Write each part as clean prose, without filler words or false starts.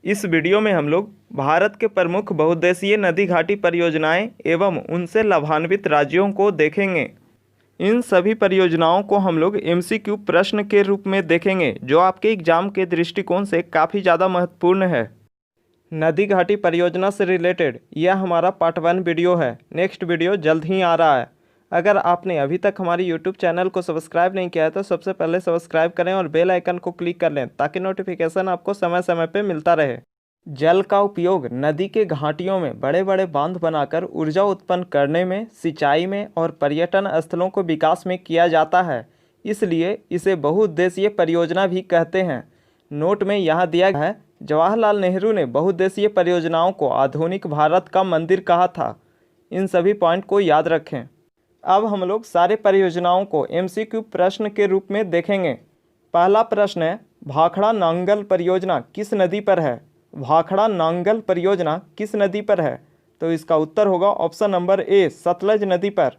इस वीडियो में हम लोग भारत के प्रमुख बहुउद्देशीय नदी घाटी परियोजनाएं एवं उनसे लाभान्वित राज्यों को देखेंगे। इन सभी परियोजनाओं को हम लोग एमसीक्यू प्रश्न के रूप में देखेंगे, जो आपके एग्जाम के दृष्टिकोण से काफ़ी ज़्यादा महत्वपूर्ण है। नदी घाटी परियोजना से रिलेटेड यह हमारा पार्ट 1 वीडियो है। नेक्स्ट वीडियो जल्द ही आ रहा है। अगर आपने अभी तक हमारी यूट्यूब चैनल को सब्सक्राइब नहीं किया है तो सबसे पहले सब्सक्राइब करें और बेल आइकन को क्लिक कर लें ताकि नोटिफिकेशन आपको समय समय पर मिलता रहे। जल का उपयोग नदी के घाटियों में बड़े बड़े बांध बनाकर ऊर्जा उत्पन्न करने में, सिंचाई में और पर्यटन स्थलों को विकास में किया जाता है, इसलिए इसे बहुउद्देशीय परियोजना भी कहते हैं। नोट में यहाँ दिया गया है, जवाहरलाल नेहरू ने बहुउद्देशीय परियोजनाओं को आधुनिक भारत का मंदिर कहा था। इन सभी पॉइंट को याद रखें। अब हम लोग सारे परियोजनाओं को एमसीक्यू प्रश्न के रूप में देखेंगे। पहला प्रश्न है, भाखड़ा नांगल परियोजना किस नदी पर है? भाखड़ा नांगल परियोजना किस नदी पर है? तो इसका उत्तर होगा ऑप्शन नंबर ए, सतलज नदी पर।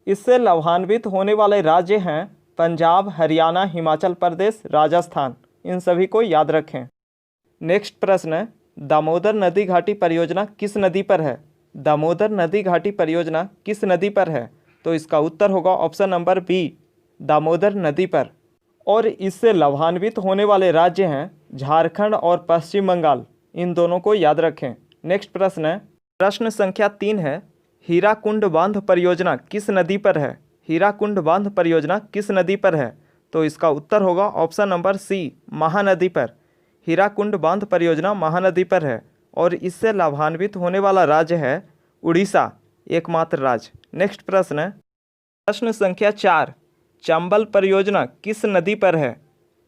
इससे लाभान्वित होने वाले राज्य हैं पंजाब, हरियाणा, हिमाचल प्रदेश, राजस्थान। इन सभी को याद रखें। नेक्स्ट प्रश्न है, दामोदर नदी घाटी परियोजना किस नदी पर है? दामोदर नदी घाटी परियोजना किस नदी पर है? तो इसका उत्तर होगा ऑप्शन नंबर बी, दामोदर नदी पर। और इससे लाभान्वित होने वाले राज्य हैं झारखंड और पश्चिम बंगाल। इन दोनों को याद रखें। नेक्स्ट प्रश्न है, प्रश्न संख्या 3 है, हीराकुंड बांध परियोजना किस नदी पर है? हीराकुंड बांध परियोजना किस नदी पर है? तो इसका उत्तर होगा ऑप्शन नंबर सी, महानदी पर। हीराकुंड बांध परियोजना महानदी पर है और इससे लाभान्वित होने वाला राज्य है उड़ीसा, एकमात्र राज्य। नेक्स्ट प्रश्न है, प्रश्न संख्या 4, चंबल परियोजना किस नदी पर है?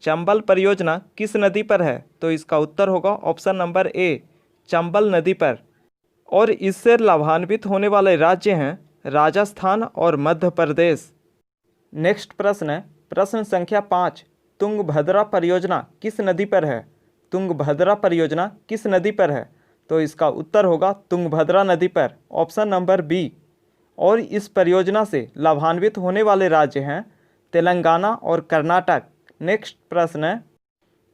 चंबल परियोजना किस नदी पर है? तो इसका उत्तर होगा ऑप्शन नंबर ए, चंबल नदी पर। और इससे लाभान्वित होने वाले राज्य हैं राजस्थान और मध्य प्रदेश। नेक्स्ट प्रश्न है, प्रश्न संख्या 5, तुंगभद्रा परियोजना किस नदी पर है? तुंगभद्रा परियोजना किस नदी पर है? तो इसका उत्तर होगा तुंगभद्रा नदी पर, ऑप्शन नंबर बी। और इस परियोजना से लाभान्वित होने वाले राज्य हैं तेलंगाना और कर्नाटक। नेक्स्ट प्रश्न है,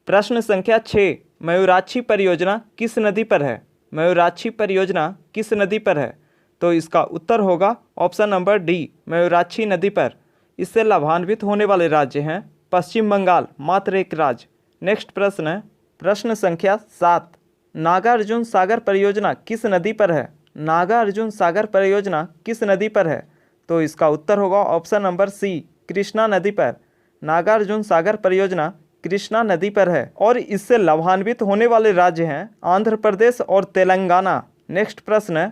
प्रश्न संख्या 6, मयूराक्षी परियोजना किस नदी पर है? मयूराक्षी परियोजना किस नदी पर है? तो इसका उत्तर होगा ऑप्शन नंबर डी, मयूराक्षी नदी पर। इससे लाभान्वित होने वाले राज्य हैं पश्चिम बंगाल, मात्र एक राज्य। नेक्स्ट प्रश्न है, प्रश्न संख्या 7, नागार्जुन सागर परियोजना किस नदी पर है? नागार्जुन सागर परियोजना किस नदी पर है? तो इसका उत्तर होगा ऑप्शन नंबर सी, कृष्णा नदी पर। नागार्जुन सागर परियोजना कृष्णा नदी पर है और इससे लाभान्वित होने वाले राज्य हैं आंध्र प्रदेश और तेलंगाना। नेक्स्ट प्रश्न है,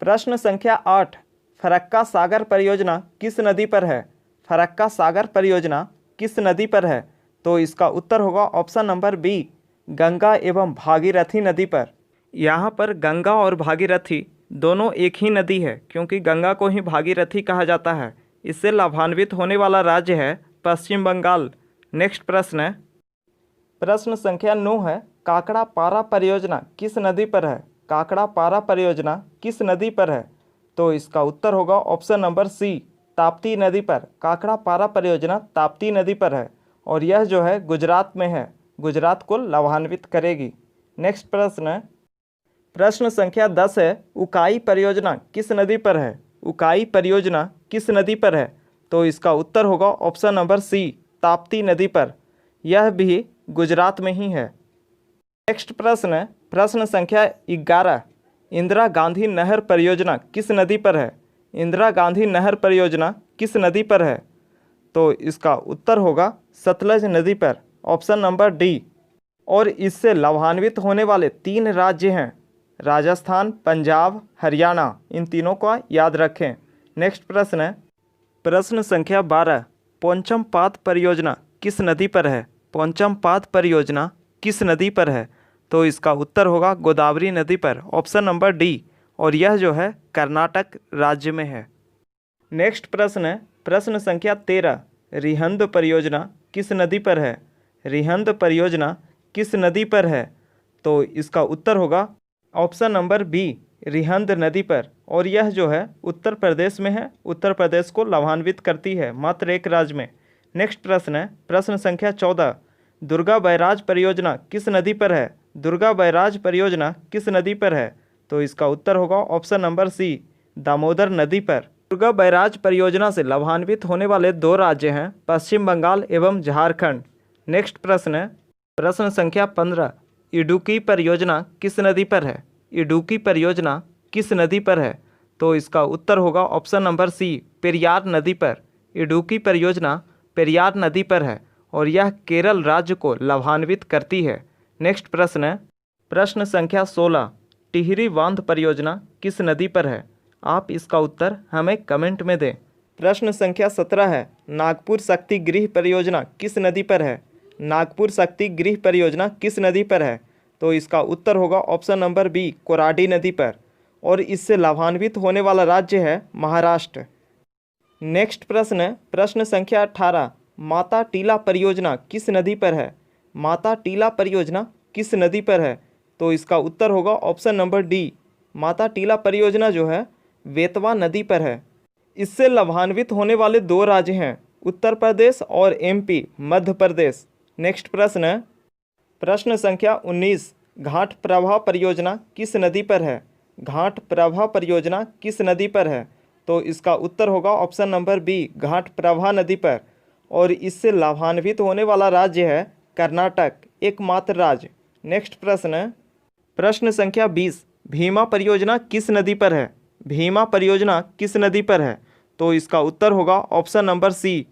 प्रश्न संख्या 8, फरक्का सागर परियोजना किस नदी पर है? फरक्का सागर परियोजना किस नदी पर है? तो इसका उत्तर होगा ऑप्शन नंबर बी, गंगा एवं भागीरथी नदी पर। यहाँ पर गंगा और भागीरथी दोनों एक ही नदी है, क्योंकि गंगा को ही भागीरथी कहा जाता है। इससे लाभान्वित होने वाला राज्य है पश्चिम बंगाल। नेक्स्ट प्रश्न है, प्रश्न संख्या 9 है, काकड़ा पारा परियोजना किस नदी पर है? काकड़ा पारा परियोजना किस नदी पर है? तो इसका उत्तर होगा ऑप्शन नंबर सी, ताप्ती नदी पर। काकड़ा पारा परियोजना ताप्ती नदी पर है और यह जो है गुजरात में है, गुजरात को लाभान्वित करेगी। नेक्स्ट प्रश्न है, प्रश्न संख्या 10 है, उकाई परियोजना किस नदी पर है? उकाई परियोजना किस नदी पर है? तो इसका उत्तर होगा ऑप्शन नंबर सी, ताप्ती नदी पर। यह भी गुजरात में ही है। नेक्स्ट प्रश्न है, प्रश्न संख्या 11, इंदिरा गांधी नहर परियोजना किस नदी पर है? इंदिरा गांधी नहर परियोजना किस नदी पर है? तो इसका उत्तर होगा सतलज नदी पर, ऑप्शन नंबर डी। और इससे लाभान्वित होने वाले 3 राज्य हैं राजस्थान, पंजाब, हरियाणा। इन तीनों का याद रखें। नेक्स्ट प्रश्न है, प्रश्न संख्या 12, पोंचमपात परियोजना किस नदी पर है? पोंचमपात परियोजना किस नदी पर है? तो इसका उत्तर होगा गोदावरी नदी पर, ऑप्शन नंबर डी। और यह जो है कर्नाटक राज्य में है। नेक्स्ट प्रश्न है, प्रश्न संख्या 13, रिहंद परियोजना किस नदी पर है? रिहंद परियोजना किस नदी पर है? तो इसका उत्तर होगा ऑप्शन नंबर बी, रिहंद नदी पर। और यह जो है उत्तर प्रदेश में है, उत्तर प्रदेश को लाभान्वित करती है, मात्र एक राज्य में। नेक्स्ट प्रश्न है, प्रश्न संख्या 14, दुर्गा बैराज परियोजना किस नदी पर है? दुर्गा बैराज परियोजना किस नदी पर है? तो इसका उत्तर होगा ऑप्शन नंबर सी, दामोदर नदी पर। दुर्गा बैराज परियोजना से लाभान्वित होने वाले 2 राज्य हैं पश्चिम बंगाल एवं झारखंड। नेक्स्ट प्रश्न है प्रश्न संख्या 15, इडुक्की परियोजना किस नदी पर है? इडुक्की परियोजना किस नदी पर है? तो इसका उत्तर होगा ऑप्शन नंबर सी, पेरियार नदी पर। इडुक्की परियोजना पेरियार नदी पर है और यह केरल राज्य को लाभान्वित करती है। नेक्स्ट प्रश्न है प्रश्न संख्या 16, टिहरी बांध परियोजना किस नदी पर है? आप इसका उत्तर हमें कमेंट में दें। प्रश्न संख्या 17 है, नागपुर शक्ति गृह परियोजना किस नदी पर है? नागपुर शक्ति गृह परियोजना किस नदी पर है? तो इसका उत्तर होगा ऑप्शन नंबर बी, कोराडी नदी पर और इससे लाभान्वित होने वाला राज्य है महाराष्ट्र। नेक्स्ट प्रश्न है प्रश्न संख्या 18, माता टीला परियोजना किस नदी पर है? माता टीला परियोजना किस नदी पर है? तो इसका उत्तर होगा option number D, Mata Tila परियोजना जो है बेतवा नदी पर है। इससे लाभान्वित होने वाले 2 राज्य हैं उत्तर प्रदेश और एमपी मध्य प्रदेश। नेक्स्ट प्रश्न है प्रश्न संख्या 19, घाट प्रभा परियोजना किस नदी पर है? घाट प्रभा परियोजना किस नदी पर है? तो इसका उत्तर होगा ऑप्शन नंबर बी, घाट प्रभा नदी पर और इससे लाभान्वित होने वाला राज्य है कर्नाटक, एकमात्र राज्य। नेक्स्ट प्रश्न है प्रश्न संख्या 20, भीमा परियोजना किस नदी पर है? भीमा परियोजना किस नदी पर है? तो इसका उत्तर होगा ऑप्शन नंबर सी,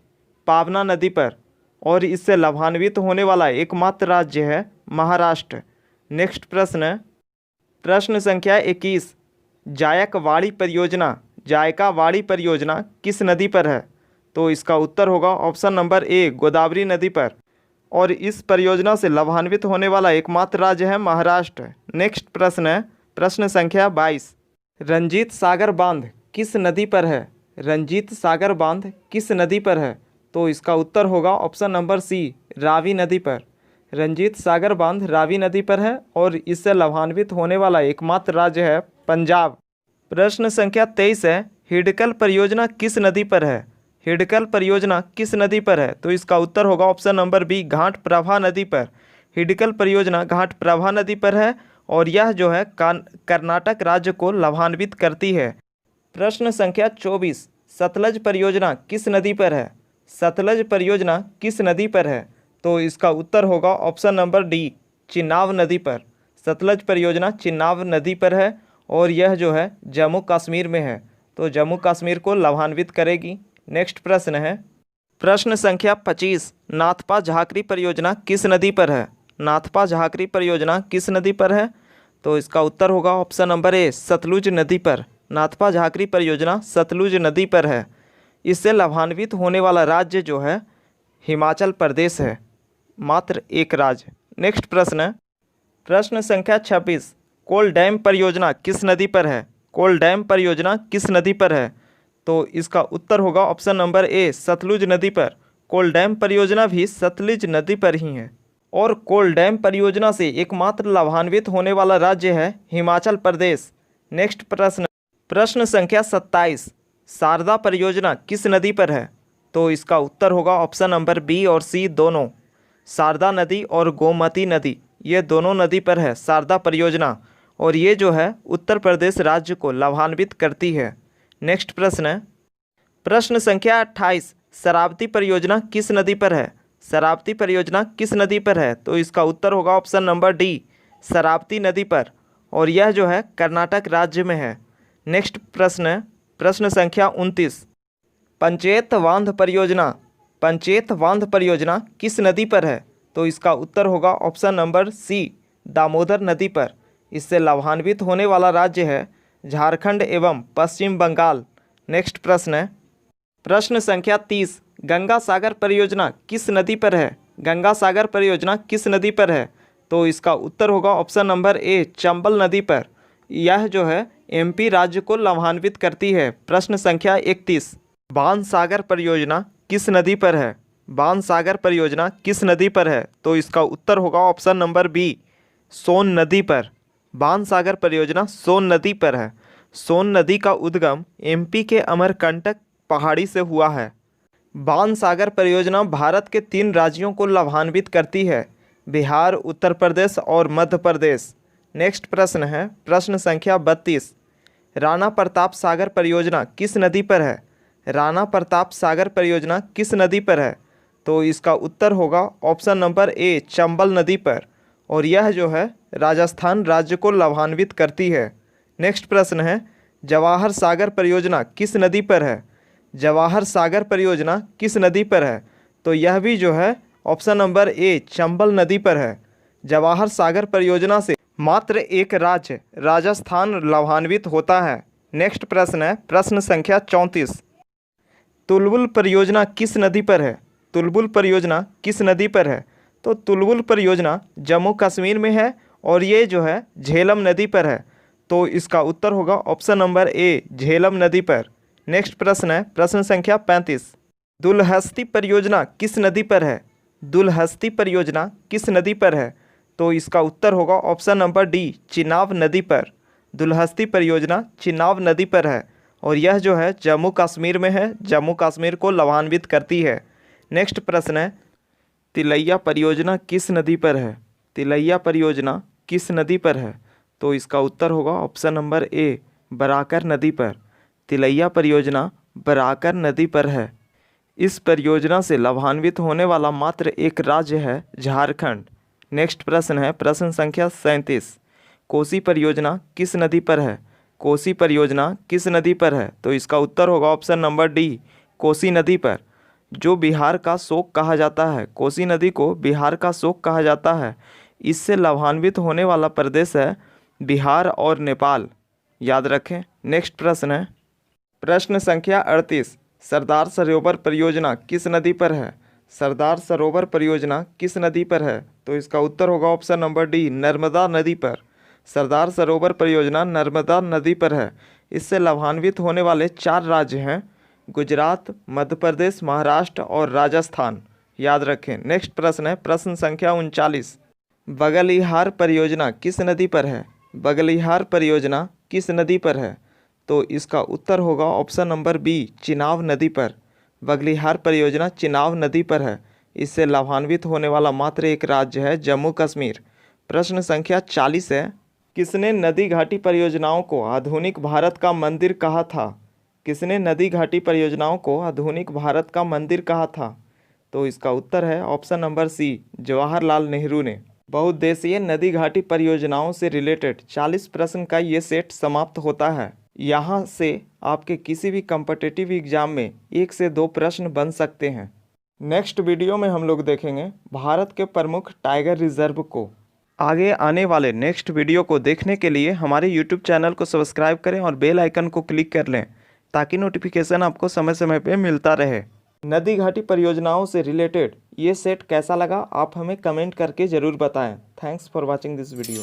पावना नदी पर और इससे लाभान्वित होने वाला एकमात्र राज्य है महाराष्ट्र। नेक्स्ट प्रश्न है प्रश्न संख्या 21, जायकवाड़ी परियोजना किस नदी पर है? तो इसका उत्तर होगा ऑप्शन नंबर ए, गोदावरी नदी पर और इस परियोजना से लाभान्वित होने वाला एकमात्र राज्य है महाराष्ट्र। नेक्स्ट प्रश्न है प्रश्न संख्या 22, रंजीत सागर बांध किस नदी पर है? रंजीत सागर बांध किस नदी पर है? तो इसका उत्तर होगा ऑप्शन नंबर सी, रावी नदी पर। रंजीत सागर बांध रावी नदी पर है और इससे लाभान्वित होने वाला एकमात्र राज्य है पंजाब। प्रश्न संख्या 23 है, हिडकल परियोजना किस नदी पर है? हिडकल परियोजना किस नदी पर है? तो इसका उत्तर होगा ऑप्शन नंबर बी, घाट प्रभा नदी पर। हिडकल परियोजना घाट प्रभा नदी पर है और यह जो है कर्नाटक राज्य को लाभान्वित करती है। प्रश्न संख्या 24, सतलज परियोजना किस नदी पर है? सतलज परियोजना किस नदी पर है? तो इसका उत्तर होगा ऑप्शन नंबर डी, चिनाब नदी पर। सतलज परियोजना चिनाब नदी पर है और यह जो है जम्मू कश्मीर में है, तो जम्मू कश्मीर को लाभान्वित करेगी। नेक्स्ट प्रश्न है प्रश्न संख्या 25, नाथपा झाकरी परियोजना किस नदी पर है? नाथपा झाकरी परियोजना किस नदी पर है? तो इसका उत्तर होगा ऑप्शन नंबर ए, सतलुज नदी पर। नाथपा झाकरी परियोजना सतलुज नदी पर है। इससे लाभान्वित होने वाला राज्य जो है हिमाचल प्रदेश है, मात्र एक राज्य। नेक्स्ट प्रश्न है प्रश्न संख्या 26, कोल डैम परियोजना किस नदी पर है? कोल डैम परियोजना किस नदी पर है? तो इसका उत्तर होगा ऑप्शन नंबर ए, सतलुज नदी पर। कोल डैम परियोजना भी सतलुज नदी पर ही है और कोल डैम परियोजना से एकमात्र लाभान्वित होने वाला राज्य है हिमाचल प्रदेश। नेक्स्ट प्रश्न संख्या 27, शारदा परियोजना किस नदी पर है? तो इसका उत्तर होगा ऑप्शन नंबर बी और सी दोनों। शारदा नदी और गोमती नदी ये दोनों नदी पर है शारदा परियोजना और ये जो है उत्तर प्रदेश राज्य को लाभान्वित करती है। नेक्स्ट प्रश्न है प्रश्न संख्या 28, शरावती परियोजना किस नदी पर है? शरावती परियोजना किस नदी पर है? तो इसका उत्तर होगा ऑप्शन नंबर डी, शरावती नदी पर और यह जो है कर्नाटक राज्य में है। नेक्स्ट प्रश्न है प्रश्न संख्या 29, पंचेत बांध परियोजना किस नदी पर है? तो इसका उत्तर होगा ऑप्शन नंबर सी, दामोदर नदी पर। इससे लाभान्वित होने वाला राज्य है झारखंड एवं पश्चिम बंगाल। नेक्स्ट प्रश्न है प्रश्न संख्या 30, गंगा सागर परियोजना किस नदी पर है? गंगा सागर परियोजना किस नदी पर है? तो इसका उत्तर होगा ऑप्शन नंबर ए, चंबल नदी पर। यह जो है एमपी राज्य को लाभान्वित करती है। प्रश्न संख्या 31, बाणसागर परियोजना किस नदी पर है? बाणसागर परियोजना किस नदी पर है? तो इसका उत्तर होगा ऑप्शन नंबर बी, सोन नदी पर। बाणसागर परियोजना सोन नदी पर है। सोन नदी का उद्गम एमपी के अमरकंटक पहाड़ी से हुआ है। बाणसागर परियोजना भारत के 3 राज्यों को लाभान्वित करती है। बिहार, उत्तर प्रदेश और मध्य प्रदेश। नेक्स्ट प्रश्न है प्रश्न संख्या 32। राणा प्रताप सागर परियोजना किस नदी पर है? राणा प्रताप सागर परियोजना किस नदी पर है? तो इसका उत्तर होगा ऑप्शन नंबर ए, चंबल नदी पर, और यह जो है राजस्थान राज्य को लाभान्वित करती है। नेक्स्ट प्रश्न है जवाहर सागर परियोजना किस नदी पर है? जवाहर सागर परियोजना किस नदी पर है? तो यह भी जो है ऑप्शन नंबर ए, चंबल नदी पर है। जवाहर सागर परियोजना से मात्र एक राज्य राजस्थान लाभान्वित होता है। नेक्स्ट प्रश्न है प्रश्न संख्या 34। तुलबुल परियोजना किस नदी पर है? तुलबुल परियोजना किस नदी पर है? तो तुलबुल परियोजना जम्मू कश्मीर में है और ये जो है झेलम नदी पर है। तो इसका उत्तर होगा ऑप्शन नंबर ए, झेलम नदी पर। नेक्स्ट प्रश्न है प्रश्न संख्या 35। दुलहस्ती परियोजना किस नदी पर है? दुलहस्ती परियोजना किस नदी पर है? तो इसका उत्तर होगा ऑप्शन नंबर डी, चिनाब नदी पर। दुलहस्ती परियोजना चिनाब नदी पर है और यह जो है जम्मू कश्मीर में है, जम्मू कश्मीर को लाभान्वित करती है। नेक्स्ट प्रश्न है तिलैया परियोजना किस नदी पर है? तिलैया परियोजना किस नदी पर है? तो इसका उत्तर होगा ऑप्शन नंबर ए, बराकर नदी पर। तिलैया परियोजना बराकर नदी पर है। इस परियोजना से लाभान्वित होने वाला मात्र एक राज्य है, झारखंड। नेक्स्ट प्रश्न है प्रश्न संख्या 37। कोसी परियोजना किस नदी पर है? कोसी परियोजना किस नदी पर है? तो इसका उत्तर होगा ऑप्शन नंबर डी, कोसी नदी पर। जो बिहार का शोक कहा जाता है, कोसी नदी को बिहार का शोक कहा जाता है। इससे लाभान्वित होने वाला प्रदेश है बिहार और नेपाल, याद रखें। नेक्स्ट प्रश्न है प्रश्न संख्या 38। सरदार सरोवर परियोजना किस नदी पर है? सरदार सरोवर परियोजना किस नदी पर है? तो इसका उत्तर होगा ऑप्शन नंबर डी, नर्मदा नदी पर। सरदार सरोवर परियोजना नर्मदा नदी पर है। इससे लाभान्वित होने वाले 4 राज्य हैं, गुजरात, मध्य प्रदेश, महाराष्ट्र और राजस्थान, याद रखें। नेक्स्ट प्रश्न है प्रश्न संख्या 39। बगलिहार परियोजना किस नदी पर है? बगलिहार परियोजना किस नदी पर है? तो इसका उत्तर होगा ऑप्शन नंबर बी, चिनाब नदी पर। बगलिहार परियोजना चिनाब नदी पर है। इससे लाभान्वित होने वाला मात्र एक राज्य है, जम्मू कश्मीर। प्रश्न संख्या 40 है किसने नदी घाटी परियोजनाओं को आधुनिक भारत का मंदिर कहा था? किसने नदी घाटी परियोजनाओं को आधुनिक भारत का मंदिर कहा था? तो इसका उत्तर है option number C, Jawaharlal Nehru ने। बहुउद्देशीय नदी घाटी परियोजनाओं से रिलेटेड 40 प्रश्न का ये सेट समाप्त होता है। यहाँ से आपके किसी भी कॉम्पिटिटिव एग्जाम में 1 से 2 प्रश्न बन सकते हैं। नेक्स्ट वीडियो में हम लोग देखेंगे भारत के प्रमुख टाइगर रिजर्व को। आगे आने वाले नेक्स्ट वीडियो को देखने के लिए हमारे यूट्यूब चैनल को सब्सक्राइब करें और बेल आइकन को क्लिक कर लें ताकि नोटिफिकेशन आपको समय समय पे मिलता रहे। नदी घाटी परियोजनाओं से रिलेटेड ये सेट कैसा लगा आप हमें कमेंट करके ज़रूर बताएं। Thanks for watching this video.